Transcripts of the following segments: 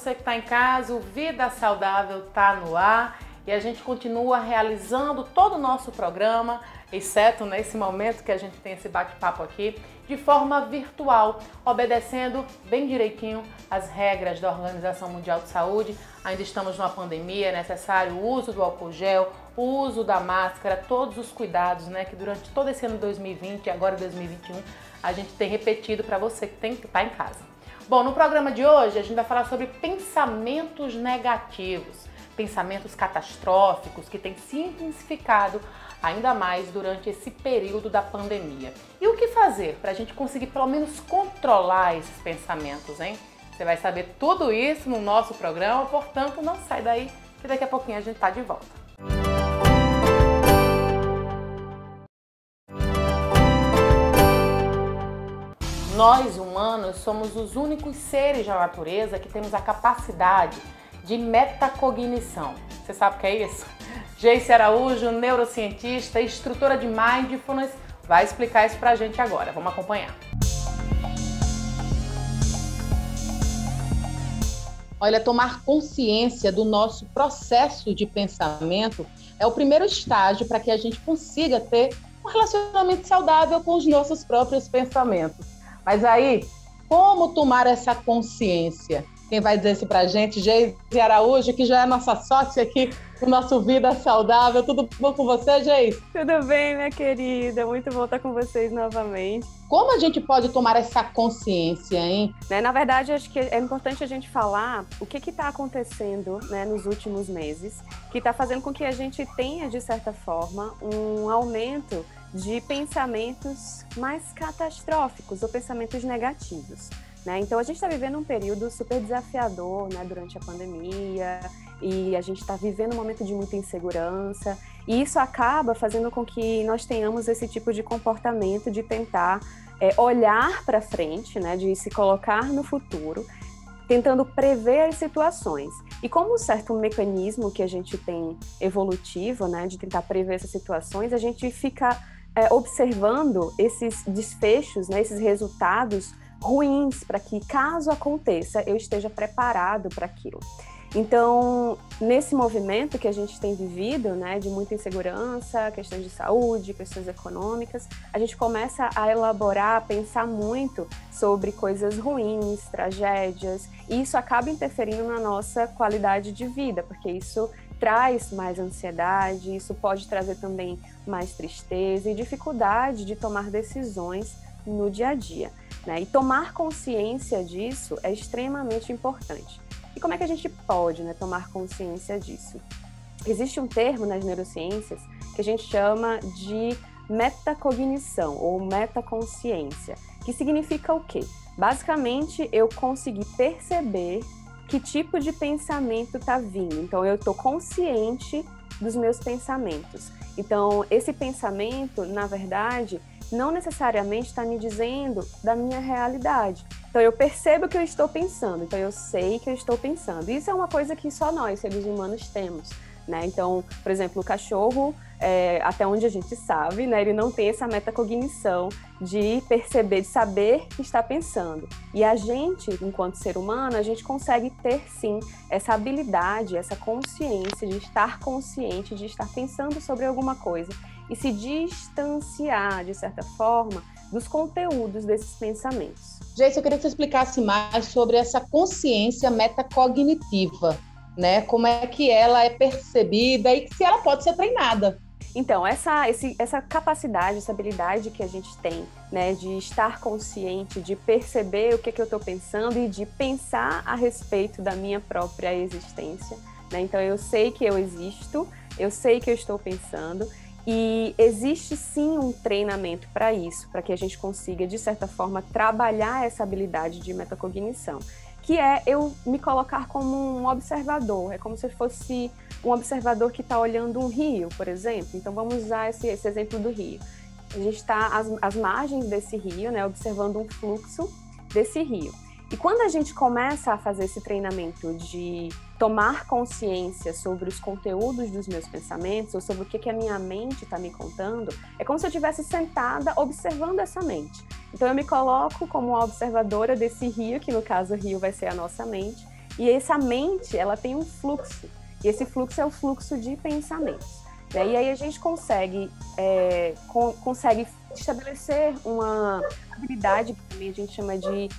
você que está em casa, o Vida Saudável está no ar e a gente continua realizando todo o nosso programa, exceto nesse momento que a gente tem esse bate-papo aqui, de forma virtual, obedecendo bem direitinho as regras da Organização Mundial de Saúde. Ainda estamos numa pandemia, é necessário o uso do álcool gel, o uso da máscara, todos os cuidados, que durante todo esse ano de 2020 e agora 2021 a gente tem repetido para você que tem que estar em casa. Bom, no programa de hoje a gente vai falar sobre pensamentos negativos, pensamentos catastróficos que têm se intensificado ainda mais durante esse período da pandemia. E o que fazer para a gente conseguir pelo menos controlar esses pensamentos, hein? Você vai saber tudo isso no nosso programa, portanto não sai daí que daqui a pouquinho a gente está de volta. Nós, humanos, somos os únicos seres da natureza que temos a capacidade de metacognição. Você sabe o que é isso? Geice Araújo, neurocientista e instrutora de Mindfulness, vai explicar isso pra gente agora. Vamos acompanhar. Olha, tomar consciência do nosso processo de pensamento é o primeiro estágio para que a gente consiga ter um relacionamento saudável com os nossos próprios pensamentos. Mas aí, como tomar essa consciência? Quem vai dizer isso pra gente? Geice Araújo, que já é nossa sócia aqui no nosso Vida Saudável. Tudo bom com você, Geice? Tudo bem, minha querida. Muito bom estar com vocês novamente. Como a gente pode tomar essa consciência, hein? Na verdade, acho que é importante a gente falar o que está acontecendo, nos últimos meses, que está fazendo com que a gente tenha, de certa forma, um aumento de pensamentos mais catastróficos ou pensamentos negativos. Então, a gente está vivendo um período super desafiador durante a pandemia e a gente está vivendo um momento de muita insegurança e isso acaba fazendo com que nós tenhamos esse tipo de comportamento de tentar olhar para frente, de se colocar no futuro, tentando prever as situações. E como um certo mecanismo que a gente tem evolutivo, de tentar prever essas situações, a gente fica observando esses desfechos, esses resultados ruins, para que, caso aconteça, eu esteja preparado para aquilo. Então, nesse movimento que a gente tem vivido, de muita insegurança, questões de saúde, questões econômicas, a gente começa a elaborar, a pensar muito sobre coisas ruins, tragédias, e isso acaba interferindo na nossa qualidade de vida, porque isso traz mais ansiedade, isso pode trazer também mais tristeza e dificuldade de tomar decisões no dia a dia. E tomar consciência disso é extremamente importante. E como é que a gente pode tomar consciência disso? Existe um termo nas neurociências que a gente chama de metacognição ou metaconsciência, que significa o quê? Basicamente, eu conseguir perceber que tipo de pensamento está vindo. Então, eu estou consciente dos meus pensamentos. Então, esse pensamento, na verdade, não necessariamente está me dizendo da minha realidade. Então, eu percebo que eu estou pensando, então eu sei que eu estou pensando. Isso é uma coisa que só nós, seres humanos, temos. Então, por exemplo, o cachorro, até onde a gente sabe, ele não tem essa metacognição de perceber, de saber que está pensando. E a gente, enquanto ser humano, a gente consegue ter, sim, essa habilidade, essa consciência de estar consciente, de estar pensando sobre alguma coisa e se distanciar, de certa forma, dos conteúdos desses pensamentos. Geice, eu queria que você explicasse mais sobre essa consciência metacognitiva, como é que ela é percebida e se ela pode ser treinada. Então, essa capacidade, essa habilidade que a gente tem, de estar consciente, de perceber o que eu estou pensando e de pensar a respeito da minha própria existência. Então, eu sei que eu existo, eu sei que eu estou pensando e existe sim um treinamento para isso, para que a gente consiga, de certa forma, trabalhar essa habilidade de metacognição, que é eu me colocar como um observador, é como se fosse um observador que está olhando um rio, por exemplo. Então, vamos usar esse exemplo do rio. A gente está às margens desse rio, observando um fluxo desse rio. E quando a gente começa a fazer esse treinamento de tomar consciência sobre os conteúdos dos meus pensamentos, ou sobre o que a minha mente está me contando, é como se eu estivesse sentada observando essa mente. Então eu me coloco como uma observadora desse rio, que no caso o rio vai ser a nossa mente, E essa mente, ela tem um fluxo, e esse fluxo é o fluxo de pensamentos. E aí a gente consegue estabelecer uma habilidade que também a gente chama de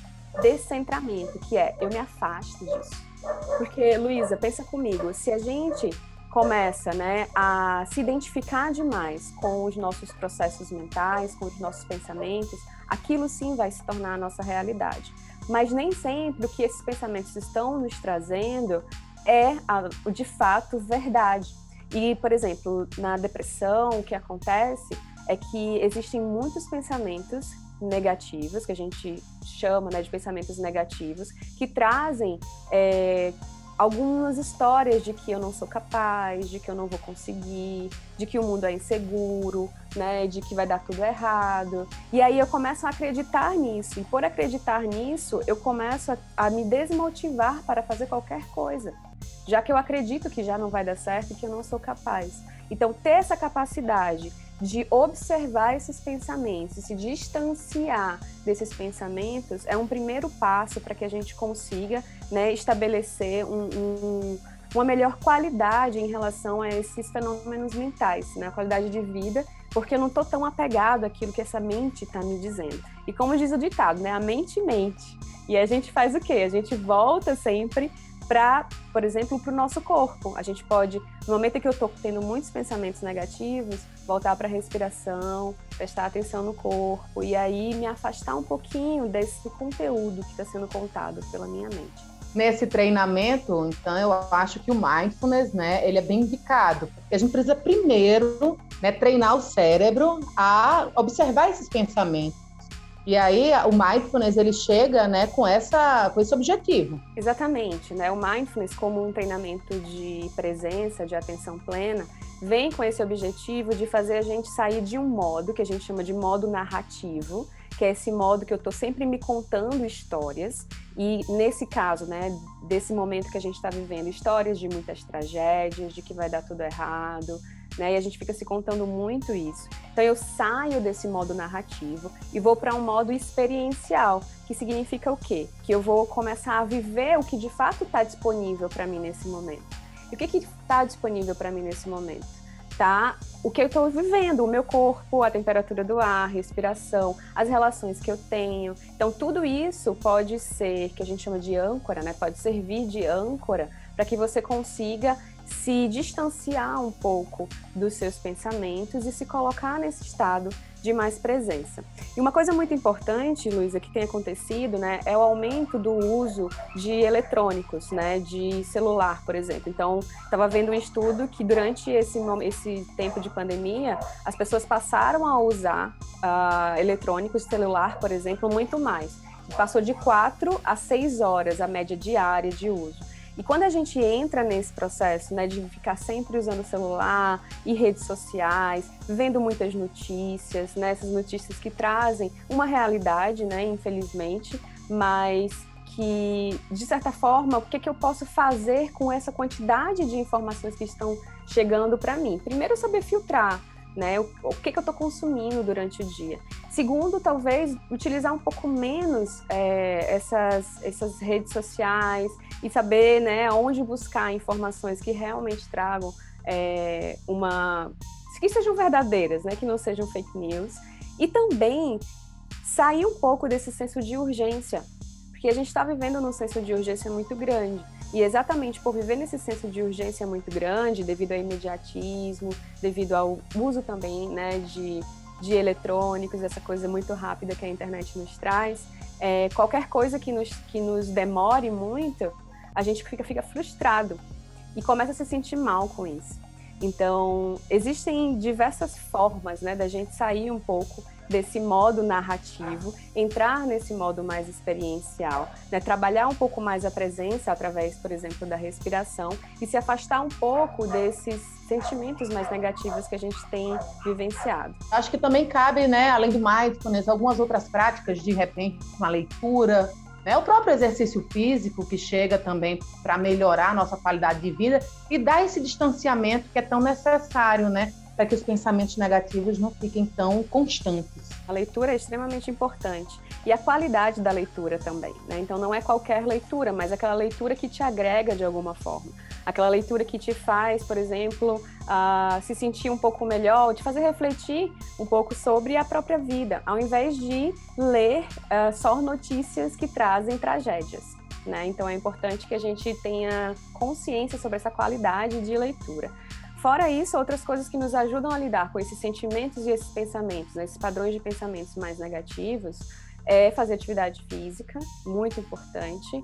descentramento, que é eu me afasto disso. Porque, Luísa, pensa comigo, se a gente começa, né, a se identificar demais com os nossos processos mentais, com os nossos pensamentos, aquilo sim vai se tornar a nossa realidade. Mas nem sempre o que esses pensamentos estão nos trazendo é, de fato, verdade. E, por exemplo, na depressão, o que acontece é que existem muitos pensamentos negativos, que a gente chama, né, de pensamentos negativos, que trazem algumas histórias de que eu não sou capaz, de que eu não vou conseguir, de que o mundo é inseguro, né, de que vai dar tudo errado. E aí eu começo a acreditar nisso. E por acreditar nisso, eu começo a me desmotivar para fazer qualquer coisa, já que eu acredito que já não vai dar certo e que eu não sou capaz. Então, ter essa capacidade de observar esses pensamentos, se distanciar desses pensamentos, é um primeiro passo para que a gente consiga, né, estabelecer uma melhor qualidade em relação a esses fenômenos mentais, né, a qualidade de vida, porque eu não estou tão apegado àquilo que essa mente está me dizendo. E como diz o ditado, né, a mente mente. E a gente faz o quê? A gente volta sempre para, por exemplo, para o nosso corpo. A gente pode, no momento em que eu estou tendo muitos pensamentos negativos, voltar para a respiração, prestar atenção no corpo e aí me afastar um pouquinho desse conteúdo que está sendo contado pela minha mente. Nesse treinamento, então, eu acho que o mindfulness, né, ele é bem indicado. Porque a gente precisa primeiro, né, treinar o cérebro a observar esses pensamentos. E aí o mindfulness ele chega, né, com esse objetivo. Exatamente, né? O mindfulness, como um treinamento de presença, de atenção plena, vem com esse objetivo de fazer a gente sair de um modo que a gente chama de modo narrativo, que é esse modo que eu estou sempre me contando histórias, e nesse caso, né, desse momento que a gente está vivendo, histórias de muitas tragédias, de que vai dar tudo errado, né, e a gente fica se contando muito isso. Então eu saio desse modo narrativo e vou para um modo experiencial, que significa o quê? Que eu vou começar a viver o que de fato está disponível para mim nesse momento. E o que está disponível para mim nesse momento? Tá? O que eu estou vivendo, o meu corpo, a temperatura do ar, respiração, as relações que eu tenho. Então, tudo isso pode ser, que a gente chama de âncora, né? Pode servir de âncora para que você consiga se distanciar um pouco dos seus pensamentos e se colocar nesse estado de mais presença. E uma coisa muito importante, Luísa, que tem acontecido, né, é o aumento do uso de eletrônicos, né, de celular, por exemplo. Então, estava vendo um estudo que durante esse tempo de pandemia, as pessoas passaram a usar eletrônicos de celular, por exemplo, muito mais. Passou de 4 a 6 horas a média diária de uso. E quando a gente entra nesse processo, né, de ficar sempre usando o celular e redes sociais, vendo muitas notícias, né, essas notícias que trazem uma realidade, né, infelizmente, mas que, de certa forma, o que eu posso fazer com essa quantidade de informações que estão chegando para mim? Primeiro, saber filtrar, né, o que eu estou consumindo durante o dia. Segundo, talvez utilizar um pouco menos essas redes sociais e saber, né, onde buscar informações que realmente tragam que sejam verdadeiras, né, que não sejam fake news. E também sair um pouco desse senso de urgência, porque a gente está vivendo num senso de urgência muito grande. E exatamente por viver nesse senso de urgência muito grande, devido ao imediatismo, devido ao uso também, né, de eletrônicos, essa coisa muito rápida que a internet nos traz, qualquer coisa que nos demore muito, a gente fica frustrado e começa a se sentir mal com isso. Então, existem diversas formas, né, da gente sair um pouco desse modo narrativo, entrar nesse modo mais experiencial, né, trabalhar um pouco mais a presença através, por exemplo, da respiração e se afastar um pouco desses sentimentos mais negativos que a gente tem vivenciado. Acho que também cabe, né, além do mindfulness, algumas outras práticas, de repente, uma leitura, né, o próprio exercício físico que chega também para melhorar a nossa qualidade de vida e dar esse distanciamento que é tão necessário, né? para que os pensamentos negativos não fiquem tão constantes. A leitura é extremamente importante. E a qualidade da leitura também, né? Então não é qualquer leitura, mas aquela leitura que te agrega de alguma forma. Aquela leitura que te faz, por exemplo, se sentir um pouco melhor, te fazer refletir um pouco sobre a própria vida, ao invés de ler só notícias que trazem tragédias, né? Então é importante que a gente tenha consciência sobre essa qualidade de leitura. Fora isso, outras coisas que nos ajudam a lidar com esses sentimentos e esses pensamentos, né, esses padrões de pensamentos mais negativos, é fazer atividade física, muito importante,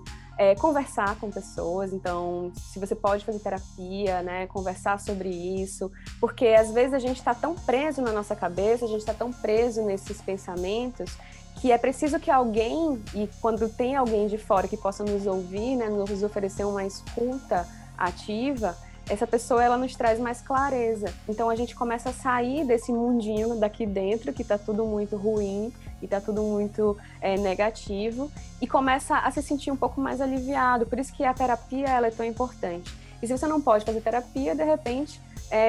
conversar com pessoas. Então, se você pode fazer terapia, né, conversar sobre isso, porque às vezes a gente está tão preso na nossa cabeça, a gente está tão preso nesses pensamentos, que é preciso que alguém, e quando tem alguém de fora que possa nos ouvir, né, nos oferecer uma escuta ativa, essa pessoa, ela nos traz mais clareza. Então a gente começa a sair desse mundinho daqui dentro, que está tudo muito ruim e está tudo muito negativo, e começa a se sentir um pouco mais aliviado. Por isso que a terapia, ela é tão importante. E se você não pode fazer terapia, de repente,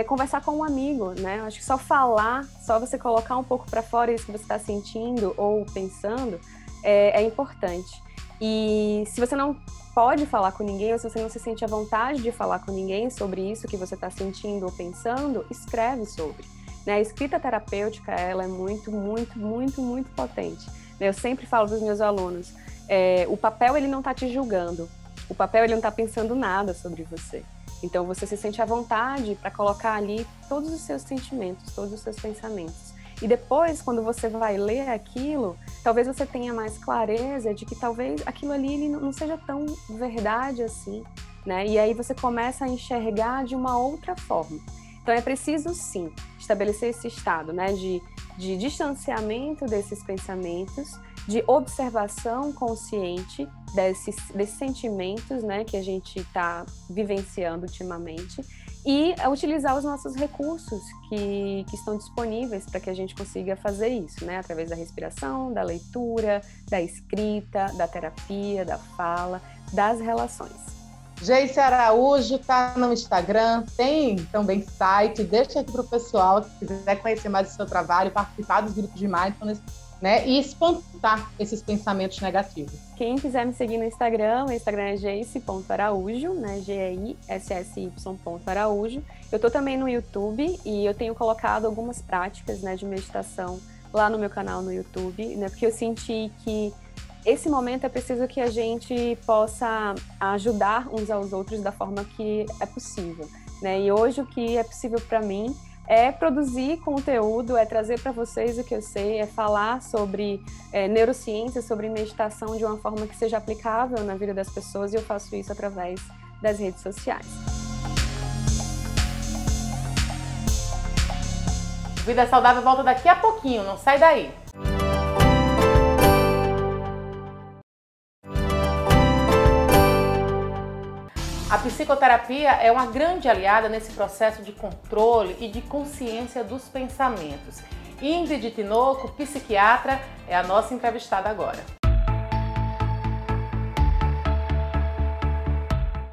conversar com um amigo, né? Acho que só falar, só você colocar um pouco para fora isso que você está sentindo ou pensando, é importante. E se você não pode falar com ninguém, ou se você não se sente à vontade de falar com ninguém sobre isso que você está sentindo ou pensando, escreve sobre. Né? A escrita terapêutica, ela é muito, muito, muito, muito potente. Eu sempre falo para os meus alunos, o papel, ele não está te julgando, o papel, ele não está pensando nada sobre você. Então você se sente à vontade para colocar ali todos os seus sentimentos, todos os seus pensamentos. E depois, quando você vai ler aquilo, talvez você tenha mais clareza de que talvez aquilo ali ele não seja tão verdade assim, né? E aí você começa a enxergar de uma outra forma. Então é preciso, sim, estabelecer esse estado, né, de distanciamento desses pensamentos, de observação consciente desses sentimentos, né, que a gente está vivenciando ultimamente, e utilizar os nossos recursos que estão disponíveis para que a gente consiga fazer isso, né? Através da respiração, da leitura, da escrita, da terapia, da fala, das relações. Geice Araújo está no Instagram, tem também site, deixa aqui para o pessoal que quiser conhecer mais o seu trabalho, participar dos grupos de Mindfulness, né, e espantar esses pensamentos negativos. Quem quiser me seguir no Instagram, o Instagram é geice.araújo, né, GEISSY.araújo. Eu estou também no YouTube e eu tenho colocado algumas práticas, né, de meditação lá no meu canal no YouTube, né, porque eu senti que esse momento é preciso que a gente possa ajudar uns aos outros da forma que é possível, né, e hoje o que é possível para mim é produzir conteúdo, é trazer para vocês o que eu sei, é falar sobre neurociência, sobre meditação de uma forma que seja aplicável na vida das pessoas, e eu faço isso através das redes sociais. Vida Saudável volta daqui a pouquinho, não sai daí! A psicoterapia é uma grande aliada nesse processo de controle e de consciência dos pensamentos. Ingrid Tinoco, psiquiatra, é a nossa entrevistada agora.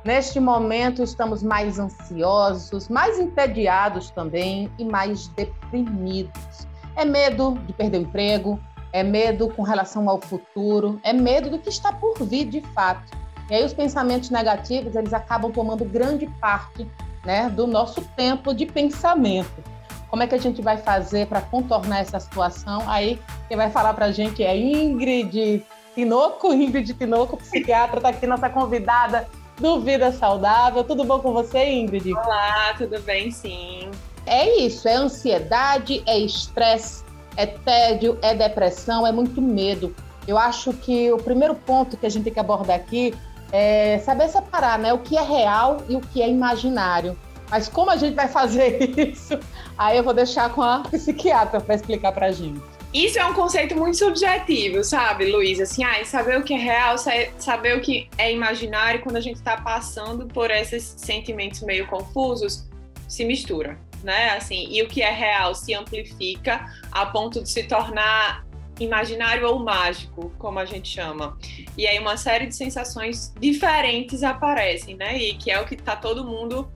Neste momento estamos mais ansiosos, mais entediados também e mais deprimidos. É medo de perder o emprego, é medo com relação ao futuro, é medo do que está por vir de fato. E aí os pensamentos negativos, eles acabam tomando grande parte, né, do nosso tempo de pensamento. Como é que a gente vai fazer para contornar essa situação? Aí quem vai falar para a gente é Ingrid Tinoco, psiquiatra, está aqui, nossa convidada do Vida Saudável. Tudo bom com você, Ingrid? Olá, tudo bem, sim. É isso, é ansiedade, é estresse, é tédio, é depressão, é muito medo. Eu acho que o primeiro ponto que a gente tem que abordar aqui é saber separar, né, o que é real e o que é imaginário. Mas como a gente vai fazer isso? Aí eu vou deixar com a psiquiatra para explicar para a gente. Isso é um conceito muito subjetivo, sabe, Luísa? Assim, saber o que é real, saber o que é imaginário, quando a gente está passando por esses sentimentos meio confusos, se mistura, né? Assim, e o que é real se amplifica a ponto de se tornar imaginário ou mágico, como a gente chama. E aí uma série de sensações diferentes aparecem, né? E que é o que tá todo mundo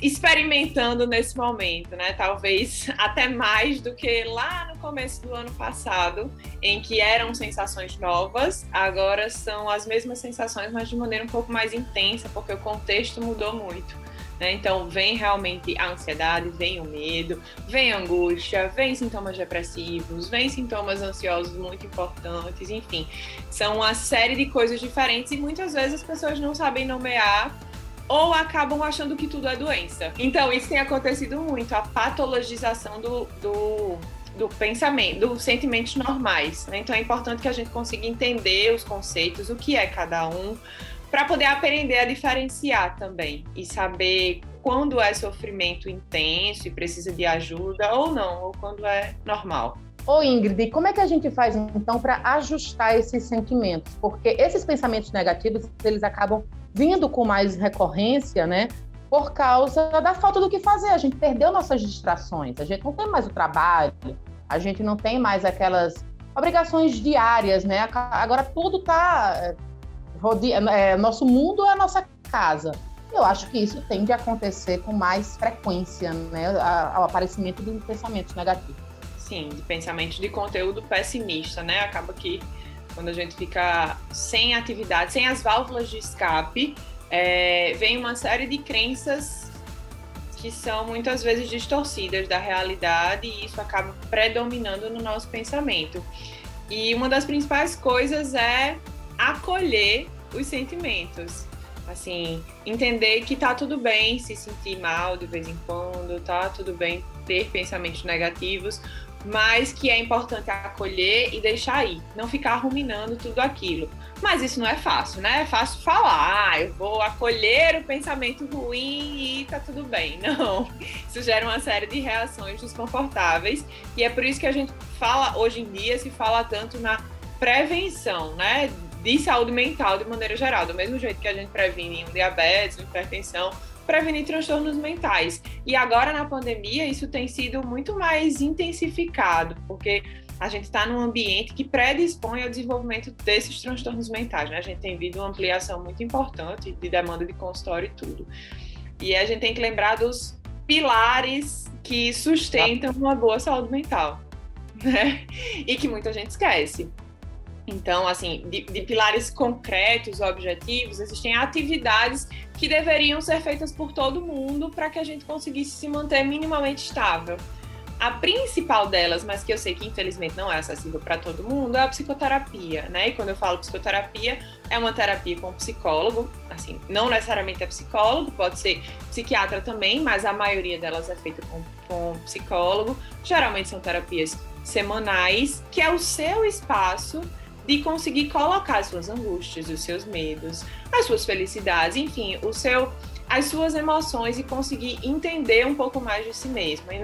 experimentando nesse momento, né? Talvez até mais do que lá no começo do ano passado, em que eram sensações novas, agora são as mesmas sensações, mas de maneira um pouco mais intensa, porque o contexto mudou muito, né? Então, vem realmente a ansiedade, vem o medo, vem a angústia, vem sintomas depressivos, vem sintomas ansiosos muito importantes, enfim, são uma série de coisas diferentes e muitas vezes as pessoas não sabem nomear ou acabam achando que tudo é doença. Então, isso tem acontecido muito, a patologização do pensamento, dos sentimentos normais, né? Então, é importante que a gente consiga entender os conceitos, o que é cada um, para poder aprender a diferenciar também e saber quando é sofrimento intenso e precisa de ajuda ou não, ou quando é normal. Ô Ingrid, como é que a gente faz então para ajustar esses sentimentos? Porque esses pensamentos negativos, eles acabam vindo com mais recorrência, né? Por causa da falta do que fazer. A gente perdeu nossas distrações, a gente não tem mais o trabalho, a gente não tem mais aquelas obrigações diárias, né? Agora tudo está... nosso mundo é a nossa casa. Eu acho que isso tende a acontecer com mais frequência, né? Ao aparecimento de pensamentos negativos. Sim, de pensamentos de conteúdo pessimista, né? Acaba que quando a gente fica sem atividade, sem as válvulas de escape, vem uma série de crenças que são muitas vezes distorcidas da realidade e isso acaba predominando no nosso pensamento. E uma das principais coisas é acolher os sentimentos. Assim, entender que tá tudo bem se sentir mal de vez em quando, tá tudo bem ter pensamentos negativos, mas que é importante acolher e deixar ir, não ficar ruminando tudo aquilo. Mas isso não é fácil, né? É fácil falar, eu vou acolher o pensamento ruim e tá tudo bem. Não, isso gera uma série de reações desconfortáveis e é por isso que a gente fala, hoje em dia, se fala tanto na prevenção, né? De saúde mental de maneira geral, do mesmo jeito que a gente previne diabetes, hipertensão, prevenir transtornos mentais. E agora, na pandemia, isso tem sido muito mais intensificado, porque a gente está num ambiente que predispõe ao desenvolvimento desses transtornos mentais, né? A gente tem visto uma ampliação muito importante de demanda de consultório e tudo. E a gente tem que lembrar dos pilares que sustentam uma boa saúde mental, né? E que muita gente esquece. Então, assim, de pilares concretos, objetivos, existem atividades que deveriam ser feitas por todo mundo para que a gente conseguisse se manter minimamente estável. A principal delas, mas que eu sei que infelizmente não é acessível para todo mundo, é a psicoterapia, né? E quando eu falo psicoterapia, é uma terapia com psicólogo, assim, não necessariamente é psicólogo, pode ser psiquiatra também, mas a maioria delas é feita com psicólogo. Geralmente são terapias semanais, que é o seu espaço de conseguir colocar as suas angústias, os seus medos, as suas felicidades, enfim, as suas emoções e conseguir entender um pouco mais de si mesmo. E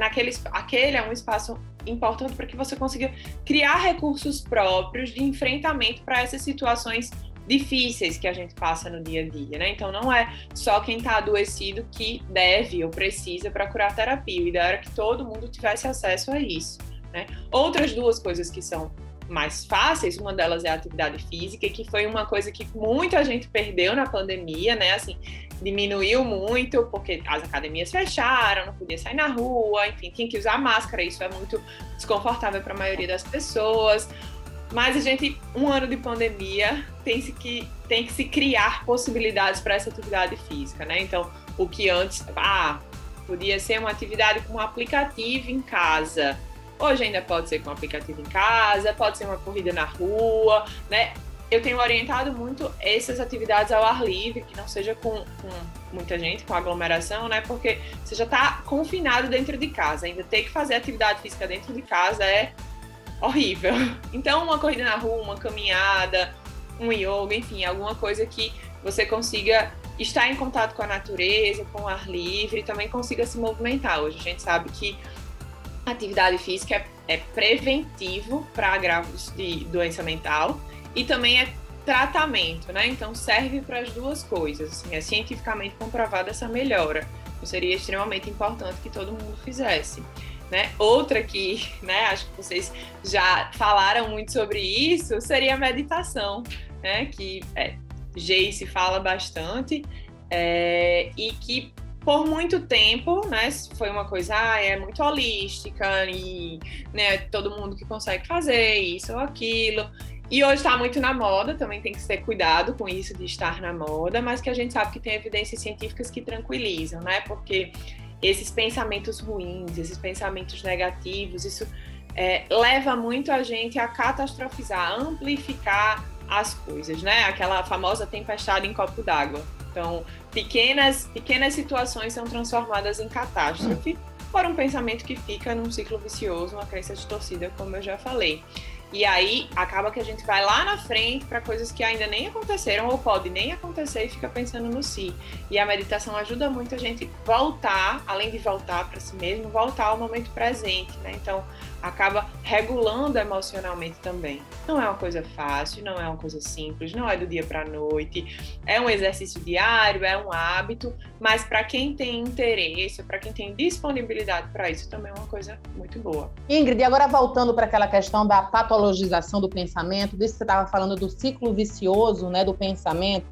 aquele é um espaço importante para que você consiga criar recursos próprios de enfrentamento para essas situações difíceis que a gente passa no dia a dia, né? Então não é só quem está adoecido que deve ou precisa procurar terapia. O ideal era que todo mundo tivesse acesso a isso, né? Outras duas coisas que são mais fáceis, uma delas é a atividade física, que foi uma coisa que muita gente perdeu na pandemia, né? Assim, diminuiu muito, porque as academias fecharam, não podia sair na rua, enfim, tinha que usar máscara, isso é muito desconfortável para a maioria das pessoas. Mas a gente, um ano de pandemia, tem que se criar possibilidades para essa atividade física, né? Então, o que antes, podia ser uma atividade com um aplicativo em casa. Hoje ainda pode ser com um aplicativo em casa, pode ser uma corrida na rua, né? Eu tenho orientado muito essas atividades ao ar livre, que não seja com muita gente, com aglomeração, né? Porque você já está confinado dentro de casa, ainda ter que fazer atividade física dentro de casa é horrível. Então, uma corrida na rua, uma caminhada, um yoga, enfim, alguma coisa que você consiga estar em contato com a natureza, com o ar livre, e também consiga se movimentar. Hoje a gente sabe que a atividade física é preventivo para agravos de doença mental e também é tratamento, né? Então serve para as duas coisas. Assim, é cientificamente comprovada essa melhora. Então, seria extremamente importante que todo mundo fizesse, né? Outra que, né, acho que vocês já falaram muito sobre isso, seria a meditação, né? Que Geice fala bastante e que Por muito tempo, né, foi uma coisa, é muito holística e, né, todo mundo que consegue fazer isso ou aquilo. E hoje está muito na moda, também tem que ter cuidado com isso de estar na moda, mas que a gente sabe que tem evidências científicas que tranquilizam, né? Porque esses pensamentos ruins, esses pensamentos negativos, isso leva muito a gente a catastrofizar, a amplificar as coisas, né? Aquela famosa tempestade em copo d'água. Então, pequenas situações são transformadas em catástrofe por um pensamento que fica num ciclo vicioso, uma crença distorcida, como eu já falei. E aí, acaba que a gente vai lá na frente para coisas que ainda nem aconteceram ou pode nem acontecer e fica pensando no si. E a meditação ajuda muito a gente voltar, além de voltar para si mesmo, voltar ao momento presente, né? Então, acaba regulando emocionalmente também. Não é uma coisa fácil, não é uma coisa simples, não é do dia para a noite, é um exercício diário, é um hábito, mas para quem tem interesse, para quem tem disponibilidade para isso, também é uma coisa muito boa. Ingrid, e agora voltando para aquela questão da patologização do pensamento, disso que você estava falando do ciclo vicioso, né, do pensamento,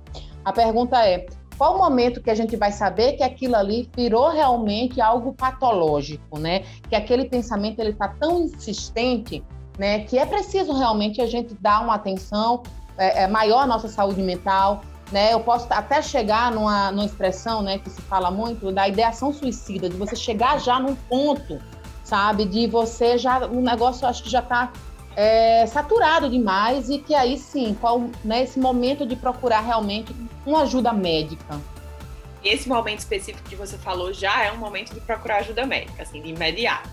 a pergunta é: qual o momento que a gente vai saber que aquilo ali virou realmente algo patológico, né? Que aquele pensamento ele está tão insistente, né? Que é preciso realmente a gente dar uma atenção maior à nossa saúde mental, né? Eu posso até chegar numa expressão, né, que se fala muito da ideação suicida, de você chegar já num ponto, sabe? De você já o negócio acho que já está saturado demais e que aí sim, né, esse momento de procurar realmente uma ajuda médica. Esse momento específico que você falou já é um momento de procurar ajuda médica, assim, de imediato.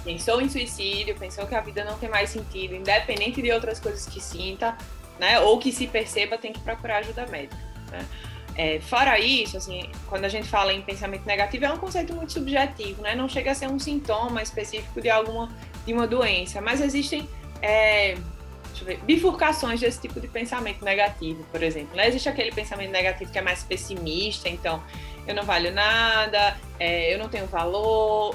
Pensou em suicídio, pensou que a vida não tem mais sentido, independente de outras coisas que sinta, né, ou que se perceba, tem que procurar ajuda médica, né? Fora isso, assim, quando a gente fala em pensamento negativo, é um conceito muito subjetivo, né? Não chega a ser um sintoma específico de uma doença, mas existem bifurcações desse tipo de pensamento negativo, por exemplo. Né? Existe aquele pensamento negativo que é mais pessimista, então eu não valho nada, eu não tenho valor,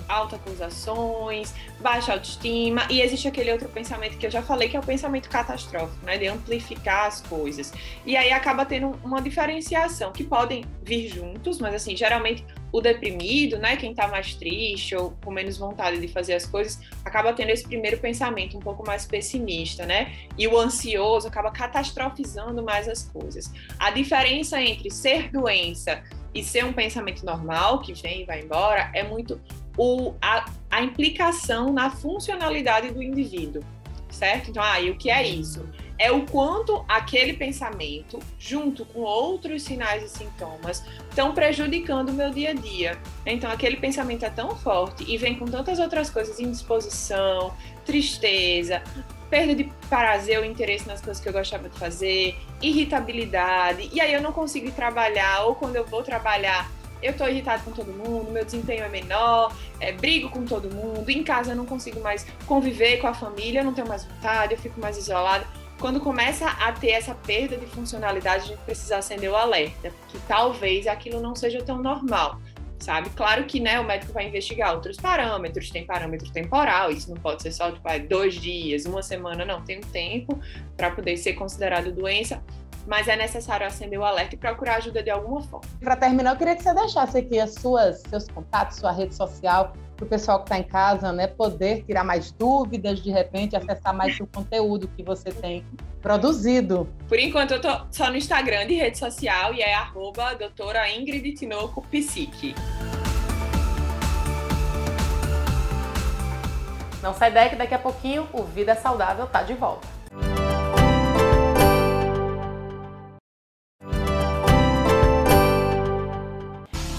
autoacusações, baixa autoestima, e existe aquele outro pensamento que eu já falei, que é o pensamento catastrófico, né? De amplificar as coisas. E aí acaba tendo uma diferenciação, que podem vir juntos, mas assim, geralmente o deprimido, né, quem tá mais triste ou com menos vontade de fazer as coisas, acaba tendo esse primeiro pensamento um pouco mais pessimista, né? E o ansioso acaba catastrofizando mais as coisas. A diferença entre ser doença e ser um pensamento normal, que vem e vai embora, é muito a implicação na funcionalidade do indivíduo, certo? Então, e o que é isso? É o quanto aquele pensamento, junto com outros sinais e sintomas, estão prejudicando o meu dia a dia. Então, aquele pensamento é tão forte e vem com tantas outras coisas, indisposição, tristeza, perda de prazer ou interesse nas coisas que eu gostava de fazer, irritabilidade, e aí eu não consigo ir trabalhar, ou quando eu vou trabalhar, eu tô irritado com todo mundo, meu desempenho é menor, brigo com todo mundo, em casa eu não consigo mais conviver com a família, eu não tenho mais vontade, eu fico mais isolada. Quando começa a ter essa perda de funcionalidade, a gente precisa acender o alerta, que talvez aquilo não seja tão normal, sabe? Claro que, né, o médico vai investigar outros parâmetros, tem parâmetro temporal, isso não pode ser só 2 dias, 1 semana, não, tem um tempo para poder ser considerado doença, mas é necessário acender o alerta e procurar ajuda de alguma forma. Para terminar, eu queria que você deixasse aqui seus contatos, sua rede social, para o pessoal que está em casa, né, poder tirar mais dúvidas, de repente, acessar mais o conteúdo que você tem produzido. Por enquanto, eu tô só no Instagram de rede social e é @doutora Ingrid Tinoco Psique. Não sai daí que daqui a pouquinho o Vida Saudável tá de volta.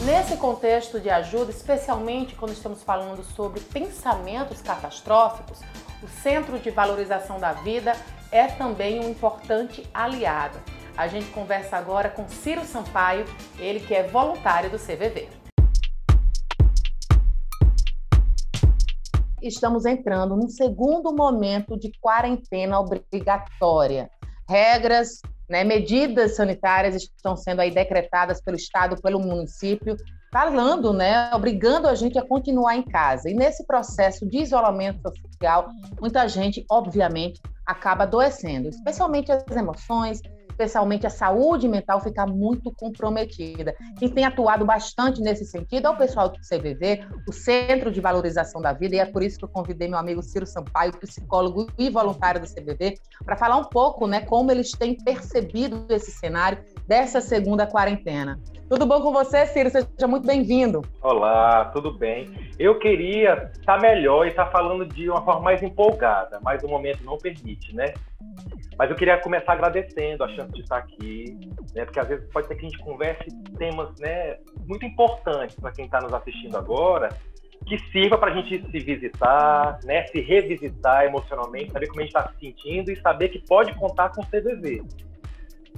Nesse contexto de ajuda, especialmente quando estamos falando sobre pensamentos catastróficos, o Centro de Valorização da Vida é também um importante aliado. A gente conversa agora com Ciro Sampaio, ele que é voluntário do CVV. Estamos entrando num segundo momento de quarentena obrigatória. Regras, né, medidas sanitárias estão sendo aí decretadas pelo Estado, pelo município, falando, né, obrigando a gente a continuar em casa. E nesse processo de isolamento social, muita gente, obviamente, acaba adoecendo, especialmente as emoções, especialmente a saúde mental, ficar muito comprometida. Quem tem atuado bastante nesse sentido é o pessoal do CVV, o Centro de Valorização da Vida, e é por isso que eu convidei meu amigo Ciro Sampaio, psicólogo e voluntário do CVV, para falar um pouco, né, como eles têm percebido esse cenário dessa segunda quarentena. Tudo bom com você, Ciro? Seja muito bem-vindo. Olá, tudo bem? Eu queria estar melhor e estar falando de uma forma mais empolgada, mas o momento não permite, né? Mas eu queria começar agradecendo a chance de estar aqui, né? Porque às vezes pode ser que a gente converse temas, né, muito importantes para quem está nos assistindo agora, que sirva para a gente se visitar, né, se revisitar emocionalmente, saber como a gente está se sentindo e saber que pode contar com o CVV.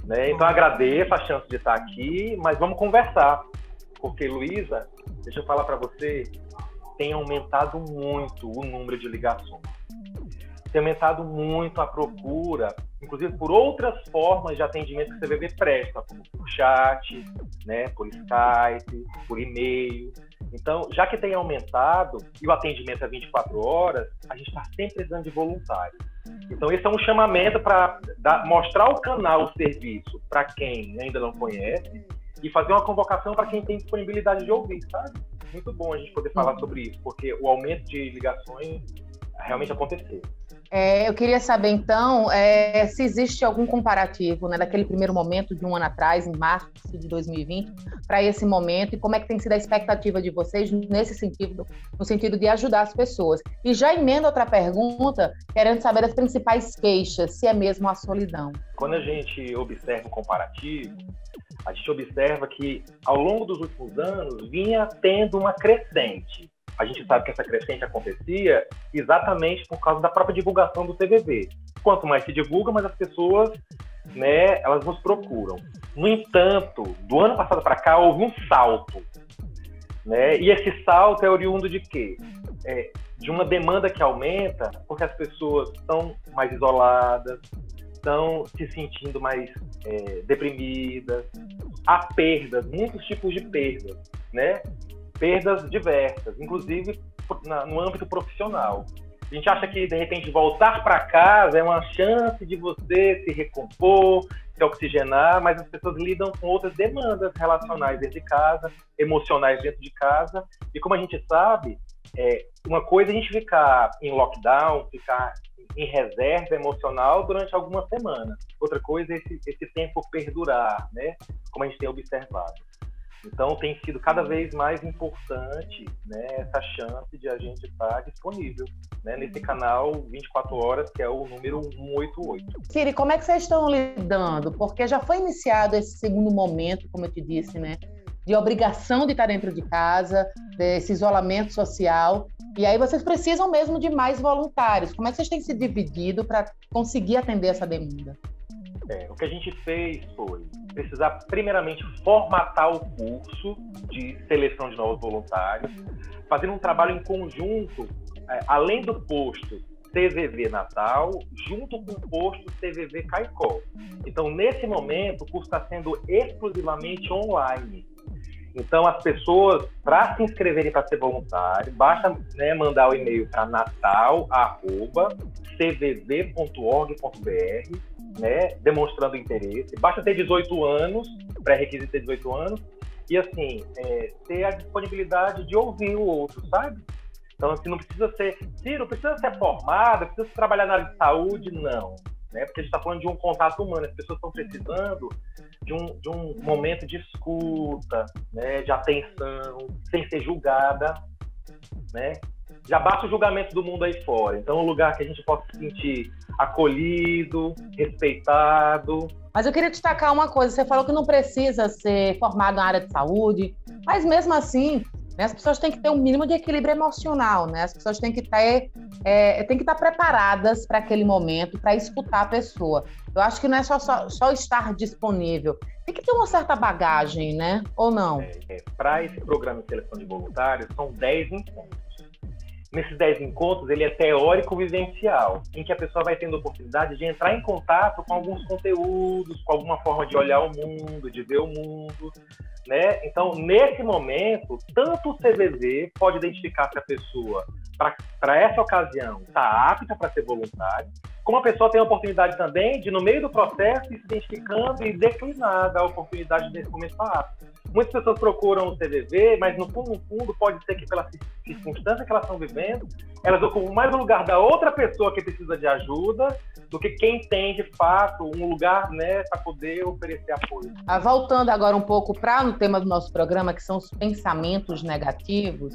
Né? Então, agradeço a chance de estar aqui, mas vamos conversar. Porque, Luísa, deixa eu falar para você, tem aumentado muito o número de ligações. Tem aumentado muito a procura, inclusive por outras formas de atendimento que o CVV presta, como por chat, né, por Skype, por e-mail. Então, já que tem aumentado e o atendimento é 24 horas, a gente está sempre precisando de voluntários. Então, esse é um chamamento para mostrar o canal, o serviço, para quem ainda não conhece e fazer uma convocação para quem tem disponibilidade de ouvir, sabe? Muito bom a gente poder falar sobre isso, porque o aumento de ligações realmente aconteceu. Eu queria saber, então, se existe algum comparativo, né, daquele primeiro momento de um ano atrás, em março de 2020, para esse momento, e como é que tem sido a expectativa de vocês nesse sentido, no sentido de ajudar as pessoas. E já emendo outra pergunta, querendo saber das principais queixas, se é mesmo a solidão. Quando a gente observa o comparativo, a gente observa que, ao longo dos últimos anos, vinha tendo uma crescente. A gente sabe que essa crescente acontecia exatamente por causa da própria divulgação do CVV. Quanto mais se divulga, mais as pessoas, né, elas nos procuram. No entanto, do ano passado para cá, houve um salto. Né? E esse salto é oriundo de quê? De uma demanda que aumenta porque as pessoas estão mais isoladas, estão se sentindo mais deprimidas. Há perdas, muitos tipos de perdas, né? Perdas diversas, inclusive no âmbito profissional. A gente acha que, de repente, voltar para casa é uma chance de você se recompor, se oxigenar, mas as pessoas lidam com outras demandas relacionais dentro de casa, emocionais dentro de casa. E como a gente sabe, uma coisa é a gente ficar em lockdown, ficar em reserva emocional durante algumas semanas. Outra coisa é esse tempo perdurar, né? Como a gente tem observado. Então, tem sido cada vez mais importante, né, essa chance de a gente estar disponível, né, nesse canal 24 horas, que é o número 188. Ciro, como é que vocês estão lidando? Porque já foi iniciado esse segundo momento, como eu te disse, né, de obrigação de estar dentro de casa, desse isolamento social, e aí vocês precisam mesmo de mais voluntários. Como é que vocês têm se dividido para conseguir atender essa demanda? O que a gente fez foi precisar, primeiramente, formatar o curso de seleção de novos voluntários, fazendo um trabalho em conjunto, além do posto CVV Natal, junto com o posto CVV Caicó. Então, nesse momento, o curso está sendo exclusivamente online. Então, as pessoas, para se inscreverem para ser voluntário, basta, né, mandar o e-mail para natal@cvv.org.br, né, demonstrando interesse. Basta ter 18 anos, pré-requisito ter 18 anos, e assim, ter a disponibilidade de ouvir o outro, sabe? Então, assim, não precisa ser, Ciro, precisa ser formado, precisa trabalhar na área de saúde, não. Né? Porque a gente está falando de um contato humano, as pessoas estão precisando de um momento de escuta, né, de atenção, sem ser julgada, né? Já basta o julgamento do mundo aí fora. Então, um lugar que a gente possa se sentir acolhido, respeitado. Mas eu queria destacar uma coisa. Você falou que não precisa ser formado na área de saúde, mas mesmo assim, né, as pessoas têm que ter um mínimo de equilíbrio emocional, né? As pessoas têm que estar preparadas para aquele momento, para escutar a pessoa. Eu acho que não é só estar disponível. Tem que ter uma certa bagagem, né? Ou não? Para esse programa de seleção de voluntários, são 10 encontros. nesses 10 encontros, ele é teórico-vivencial, em que a pessoa vai tendo a oportunidade de entrar em contato com alguns conteúdos, com alguma forma de olhar o mundo, de ver o mundo, né? Então, nesse momento, tanto o CVV pode identificar se a pessoa, para essa ocasião, está apta para ser voluntária, como a pessoa tem a oportunidade também de, no meio do processo, ir se identificando e declinar da oportunidade de nesse momento estar apta. Muitas pessoas procuram o CVV, mas no fundo pode ser que pela circunstância que elas estão vivendo, elas ocupam mais o lugar da outra pessoa que precisa de ajuda do que quem tem, de fato, um lugar, né, para poder oferecer apoio. Voltando agora um pouco para o tema do nosso programa, que são os pensamentos negativos,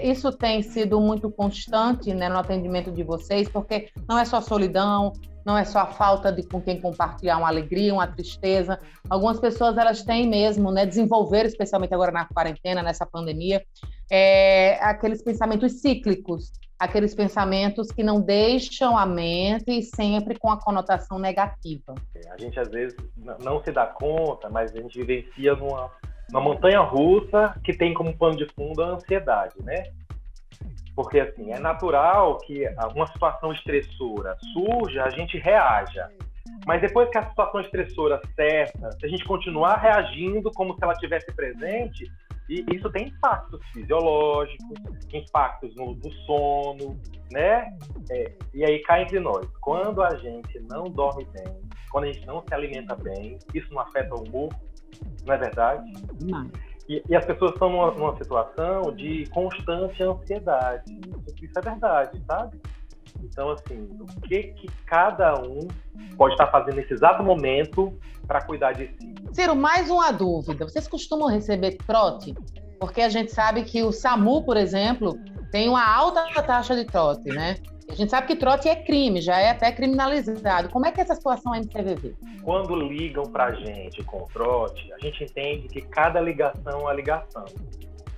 isso tem sido muito constante, né, no atendimento de vocês, porque não é só solidão, não é só a falta com quem compartilhar uma alegria, uma tristeza. Algumas pessoas, elas têm mesmo, né, desenvolver, especialmente agora na quarentena, nessa pandemia, aqueles pensamentos cíclicos, aqueles pensamentos que não deixam a mente sempre com a conotação negativa. A gente, às vezes, não se dá conta, mas a gente vivencia numa montanha-russa que tem como pano de fundo a ansiedade, né? Porque, assim, é natural que uma situação estressora surja, a gente reaja. Mas depois que a situação estressora cessa, se a gente continuar reagindo como se ela estivesse presente, e isso tem impactos fisiológicos, impactos no sono, né? E aí cá entre nós, quando a gente não dorme bem, quando a gente não se alimenta bem, isso não afeta o humor, não é verdade? Não. E as pessoas estão numa situação de constante ansiedade. Isso é verdade, sabe? Então, assim, o que cada um pode estar fazendo nesse exato momento para cuidar de si? Ciro, mais uma dúvida. Vocês costumam receber trote? Porque a gente sabe que o SAMU, por exemplo, tem uma alta taxa de trote, né? A gente sabe que trote é crime, já é até criminalizado. Como é que é essa situação é no CVV? Quando ligam para a gente com trote, a gente entende que cada ligação é uma ligação.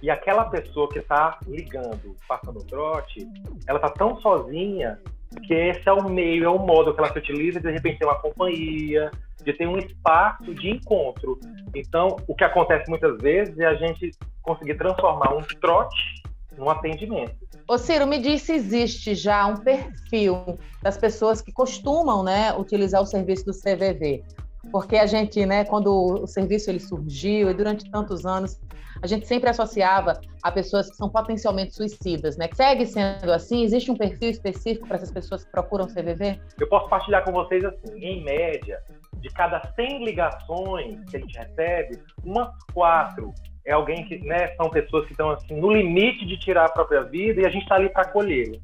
E aquela pessoa que está ligando, passando trote, ela está tão sozinha que esse é o meio, é o modo que ela se utiliza de repente ter uma companhia, de ter um espaço de encontro. Então, o que acontece muitas vezes é a gente conseguir transformar um trote num atendimento. Ô Ciro, me diz se existe já um perfil das pessoas que costumam, né, utilizar o serviço do CVV. Porque a gente, né, quando o serviço ele surgiu e durante tantos anos, a gente sempre associava a pessoas que são potencialmente suicidas, né? Segue sendo assim? Existe um perfil específico para essas pessoas que procuram CVV? Eu posso partilhar com vocês assim, em média, de cada 100 ligações que a gente recebe, umas 4 é alguém que, né, são pessoas que estão assim, no limite de tirar a própria vida e a gente está ali para acolhê-lo.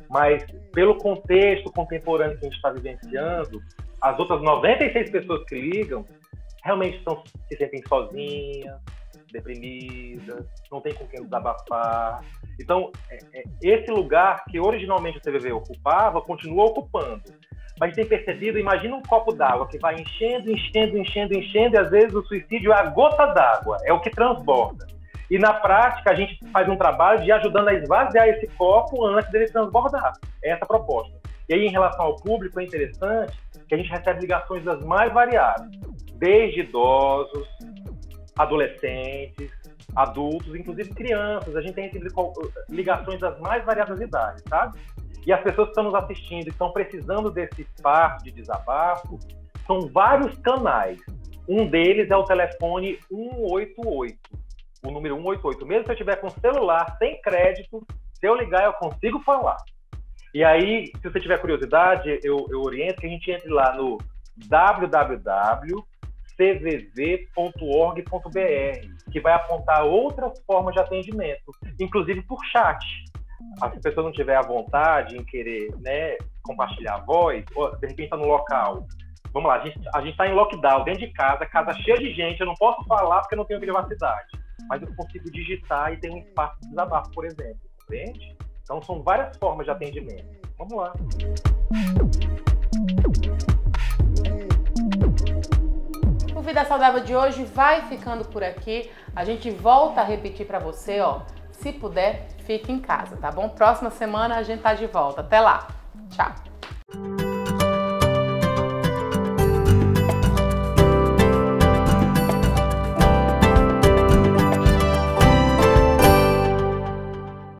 Mas, pelo contexto contemporâneo que a gente está vivenciando, as outras 96 pessoas que ligam realmente se sentem sozinhas, deprimidas, não tem com quem desabafar. Então, esse lugar que originalmente o CVV ocupava, continua ocupando. Mas tem percebido, imagina um copo d'água que vai enchendo, e às vezes o suicídio é a gota d'água, é o que transborda. E na prática a gente faz um trabalho de ajudando a esvaziar esse copo antes dele transbordar. É essa a proposta. E aí, em relação ao público, é interessante que a gente recebe ligações das mais variadas, desde idosos, adolescentes, adultos, inclusive crianças. A gente tem recebido ligações das mais variadas idades, sabe? E as pessoas que estão nos assistindo e estão precisando desse espaço de desabafo, são vários canais. Um deles é o telefone 188, o número 188. Mesmo se eu estiver com celular, sem crédito, se eu ligar, eu consigo falar. E aí, se você tiver curiosidade, eu oriento que a gente entre lá no www.cvv.org.br, que vai apontar outras formas de atendimento, inclusive por chat. Se a pessoa não tiver a vontade em querer, né, compartilhar a voz, ou de repente está no local. Vamos lá, a gente está em lockdown, dentro de casa cheia de gente, eu não posso falar porque eu não tenho privacidade, mas eu consigo digitar e tem um espaço de desabafo, por exemplo, compreende? Então são várias formas de atendimento. Vamos lá. O Vida Saudável de hoje vai ficando por aqui. A gente volta a repetir para você, ó. Se puder, fique em casa, tá bom? Próxima semana a gente tá de volta. Até lá. Tchau.